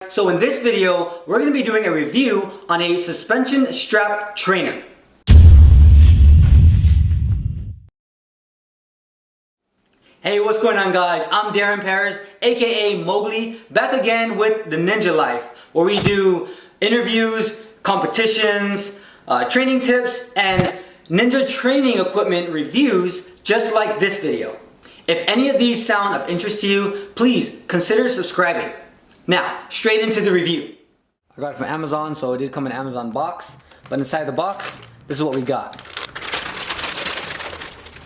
So in this video, we're going to be doing a review on a suspension strap trainer. Hey, what's going on guys? I'm Darren Paris, aka Mowgli, back again with the Ninja Life, where we do interviews, competitions, training tips, and ninja training equipment reviews just like this video. If any of these sound of interest to you, please consider subscribing. Now, straight into the review. I got it from Amazon, so it did come in an Amazon box. But inside the box, this is what we got.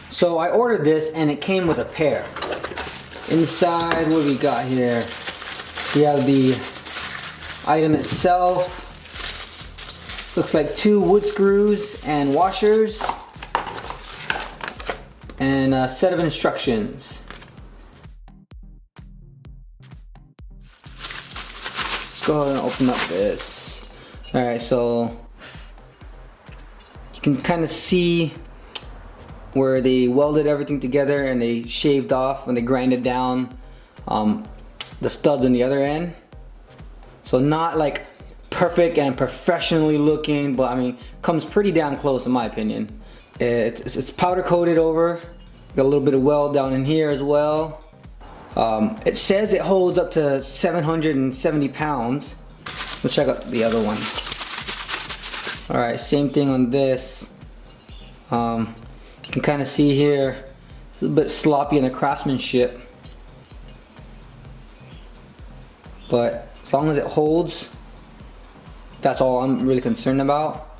So I ordered this and it came with a pair. Inside, what do we got here? We have the item itself. Looks like 2 wood screws and washers. And a set of instructions. Go ahead and open up this. Alright, so you can kind of see where they welded everything together and they shaved off when they grinded down the studs on the other end. So not like perfect and professionally looking, but I mean comes pretty damn close in my opinion. It's powder coated over. Got a little bit of weld down in here as well. It says it holds up to 770 pounds. Let's check out the other one. Alright, same thing on this. You can kind of see here, it's a bit sloppy in the craftsmanship. But as long as it holds, that's all I'm really concerned about.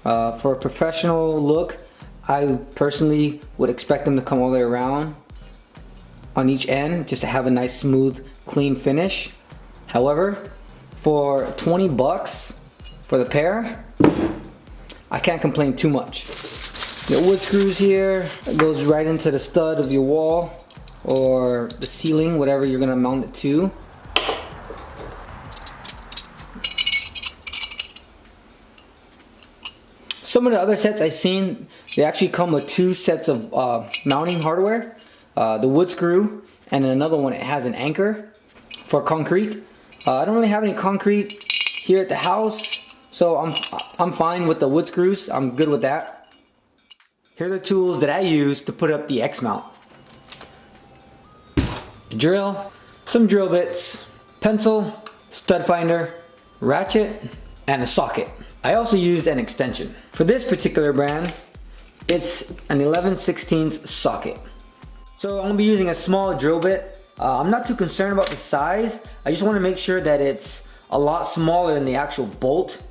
For a professional look, I personally would expect them to come all the way around on each end just to have a nice smooth clean finish. However, for 20 bucks for the pair, I can't complain too much. The wood screws here, it goes right into the stud of your wall or the ceiling, whatever you're gonna mount it to. Some of the other sets I've seen, they actually come with 2 sets of mounting hardware. The wood screw, and then another one, it has an anchor for concrete. I don't really have any concrete here at the house, so I'm fine with the wood screws. I'm good with that. Here are the tools that I use to put up the X-mount. A drill, some drill bits, pencil, stud finder, ratchet, and a socket. I also used an extension. For this particular brand, it's an 11/16 socket. So I'm going to be using a small drill bit. I'm not too concerned about the size. I just want to make sure that it's a lot smaller than the actual bolt.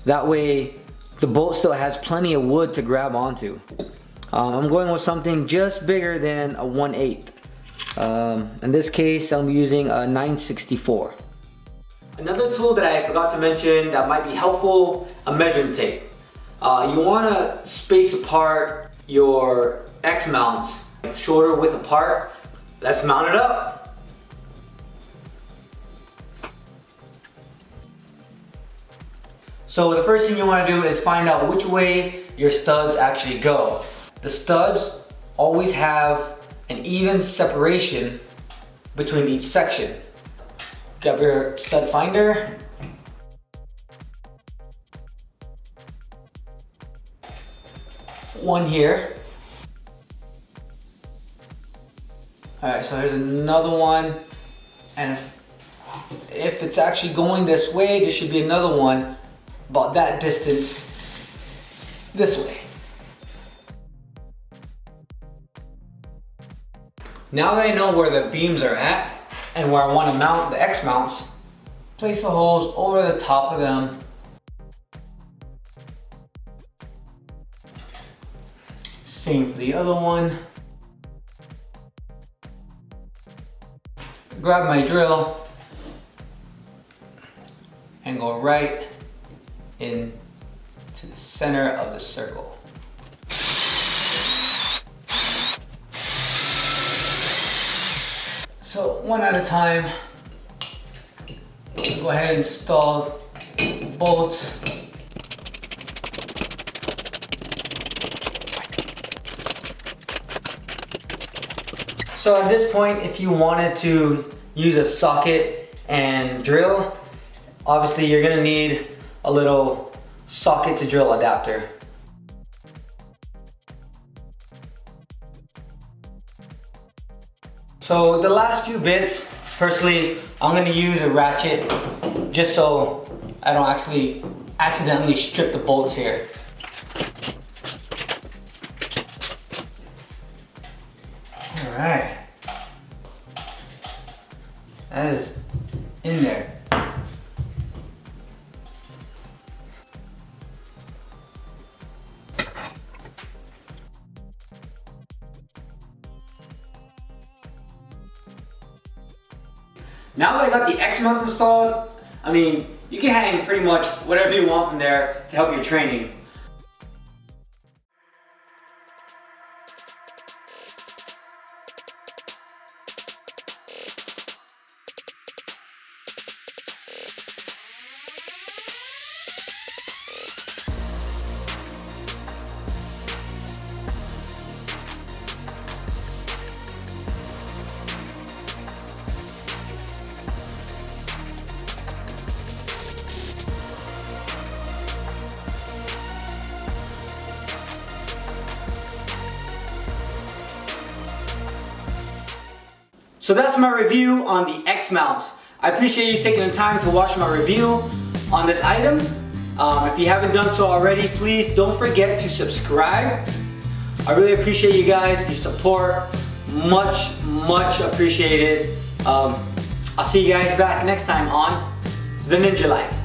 That way the bolt still has plenty of wood to grab onto. I'm going with something just bigger than a 1/8. In this case, I'm using a 9/64. Another tool that I forgot to mention that might be helpful, a measuring tape. You want to space apart your X mounts shoulder width apart. Let's mount it up. So the first thing you want to do is find out which way your studs actually go. The studs always have an even separation between each section. Grab your stud finder. One here. Alright, so here's another one, and if it's actually going this way, there should be another one about that distance this way. Now that I know where the beams are at and where I want to mount the X mounts, place the holes over the top of them. Same for the other one. Grab my drill and go right into the center of the circle. So one at a time, go ahead and install bolts. So at this point, if you wanted to use a socket and drill, Obviously you're gonna need a little socket to drill adapter. So the last few bits, firstly, I'm gonna use a ratchet just so I don't accidentally strip the bolts here. All right, that is in there. Now that I got the X-mount installed, I mean, you can hang pretty much whatever you want from there to help your training. So that's my review on the X-mounts. I appreciate you taking the time to watch my review on this item. If you haven't done so already, please don't forget to subscribe. I really appreciate you guys, your support. Much appreciated. I'll see you guys back next time on The Ninja Life.